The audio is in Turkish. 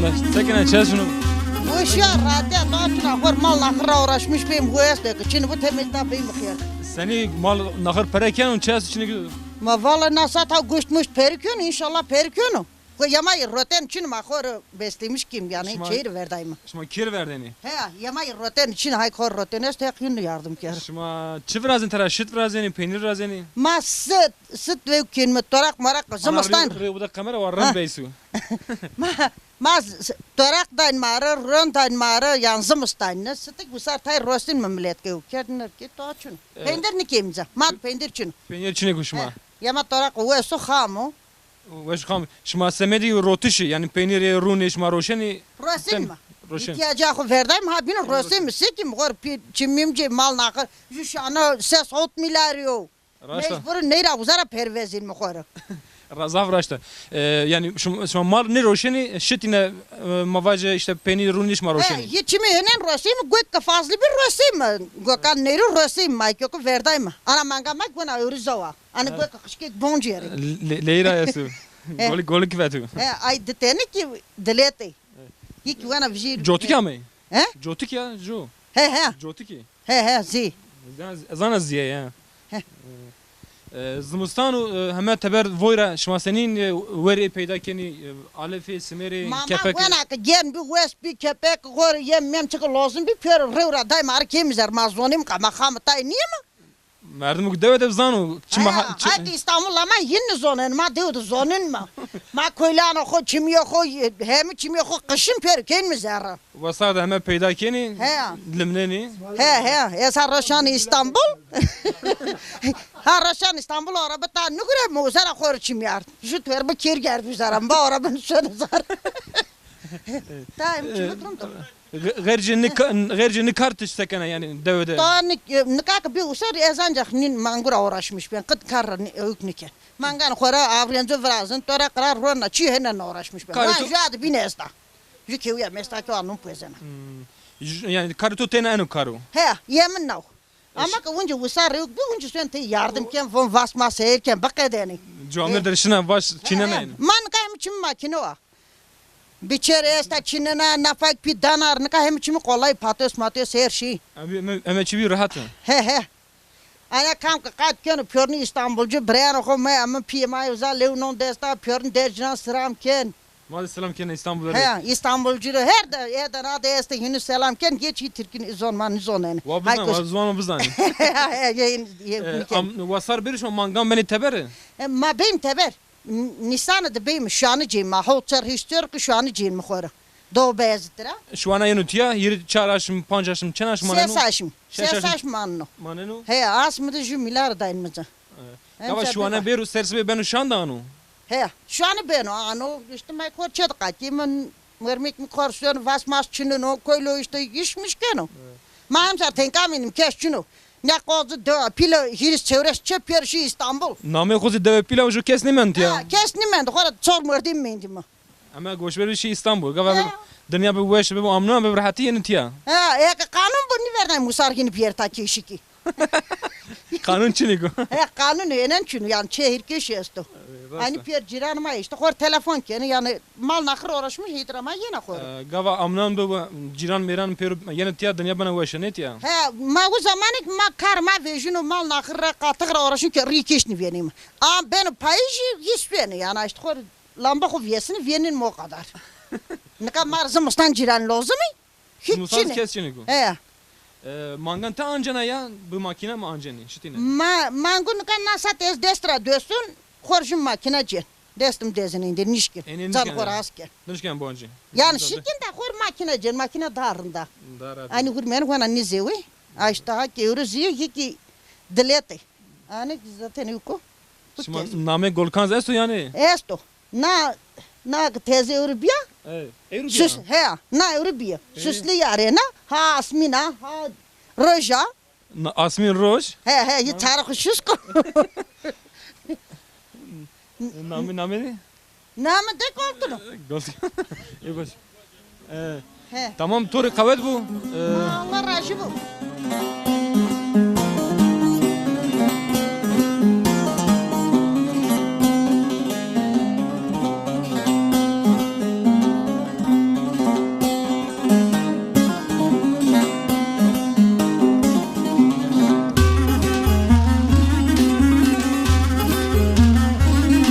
Allah. Sakın çöz şunu. Bu işe radya dağıtına var mal nakıra uğraşmış benim bu esnekı. Şimdi bu temizden benim bakıyor. Seni mal nakır pereken un çöz içine gidiyor. Ma valla nasat ha guşmuş perikyon inşallah perikyon. Bu yamayı roten için makor beslemiş kim yani Şuma- çeyir verdayım. Şimdi kir verdeni. He yamayı roten için hay kor roten es tek yün yardım kâr. Şimdi çift razın tara şit razeni, peynir razeni. Ma sıt ve kin mi torak marak zamastan. Bu da kamera var ram beysu. Ma torak dan mara ron dan mara yan zamastan ne sıtık bu sartay rostin memlet ke ukernler ki to açın. Peynir ni kimza. Ma peynir için. Peynir içine kuşma. Yama torak o su xamo. Veş kam. Şimdi semedi rotişi yani peynir runi şma roşeni. Rosin mi? Roşen. İhtiyacı verdayım ha bino rosin mi? Sikim gor çimimci mal nakır. Şu ana ses ot milaryo. Raşta. Mecbur neyra uzara pervezin mi khora. Razav raşta. Yani şu mal ne roşeni şitine mavaje işte peynir runi şma roşeni. Hiçimi enen rosin mi? Gök fazla bir rosin mi? Gökan neyro rosin mi? Yok verdayım. Ana manga mak bana urizawa. Ana gök kışkek bonjeri. Leyra yasu. Gol kvetu. Ay detene ki delete. Hiç bana vizir. Jotik ya mı? He? Jotik ya jo. He. Jotik. He zi. Zana ziye ya. Heh. Zimistanu hemen teber voyra şma senin veri peyda keni alefi simeri Mama kepek. bana ki gen bir west bir kepek gor yem mem çıkı lazım bir per revra day mar kemizer mazonim kama xamtay niye mi? Merdim dev zanu. Hadi İstanbul ama yeni zonen ma diyordu zonen ma. Ma koylana ko çimiyo ko hem çimiyo ko kışın per kemizer. Vasada hemen peyda keni He. limneni. He esa Roşan İstanbul. Ha Roşan İstanbul arabata ne göre mi uzara kor çimyar. Şu tver bu kir ger uzaram ba arabanın şöyle zar. Tamam çubukrum. Gerçi kartış sekene yani devede. Daha nikak bir usar ezancak nin mangura uğraşmış ben kıt karra öyknike. Mangan kora avrenzo vrazın tora karar rona çi henen uğraşmış ben. Kayıtı- Ha jadi binesta. Jiki uya mesta ki anum pezena. Yani kartu tena enu karu. He yemin nav. Ama ki unca usar yok bir unca sen te yardım ken von vasma seyirken bak edeni. Cuamir derişine baş çinene. Man kayım çim makine o. Biçere esta çinena nafak pi danar ne kayım çim kolay patos matos her şey. Ama çivi rahat. He. Ana kam ka kat kenu pörni İstanbulcu breyano ko me ama PMI uza levnon desta pörni dercinan sıram ken. Mali selam kene İstanbul'da. He İstanbulcu her de eda desta yine selam ken geçi Türk'ün izon man izon en. Wabızdan wazvan Vasar bir şu mangan beni teberi. Ma ben teber. Nisan'da da benim şanı cim ma holçar histör ki şanı cim mi khora. Do bezitra. Şu ana yanıtya yeri çaraşım pancaşım çenaş manenu. Sesaş manno. Manenu. He asmıda jumilar da inmeza. Kava şu ana bir sersibe ben şu anda anu. He, şu an ben ano işte me koçet kaçı men mermik mi korsiyon vas mas çinin o koylo işte işmiş keno. Maham zaten kaminim keşçino. Ne kozu da pilo hiris çevres çeper şey İstanbul. Name kozi deve pilav şu kesni ment ya. Ha, kesni men de kora çor mırdım mendim. Ama goşberi şey İstanbul. Kava Ha. dünya bir weş bir amna bir rahati yanıtya. Ha, kanun bu ni verden musargini piyer ta keşiki. Kanun çinigo. He, kanun enen çunu yani şehir keşesto. Hani piyer ciranıma işte kor telefon keni yani mal nakır uğraşmış hidrama yine kor. Gava amnan bu ciran meran peru yanıtya dünya bana weş ya. He, ma o zamanik ma karma vejino mal nakıra katıgra uğraşın ki rikeşni venim. Ama ben payıcı hiç beni yani işte kor lamba ko viyesini venin mo kadar. Ne kadar marzımızdan ciran lazım mı? Hiç Musaz kes çinigo. He. Mangan ta ancana ya bu makine mi ancani şitine. Mangun kan nasat ez destra dösün korjum makine cen. Destim dezinin de nişkin. Can kor asker. Nişken bonji. Yani şikin de kor makine cen makine darında. Ani kur men kona nizewi. Aşta ki uruziyo ki dilete. Ani zaten yuko. Şimdi name Golkan esto yani. Esto. Na teze urbiya. Evet. Sus he na urbiya. Susli yarena ha asmina ha roja. Asmin Roj. He yi tarık şusko. Name ne? Namı de koltuğunu. Golkan. He. Tamam tori kavet bu. Allah razı bu.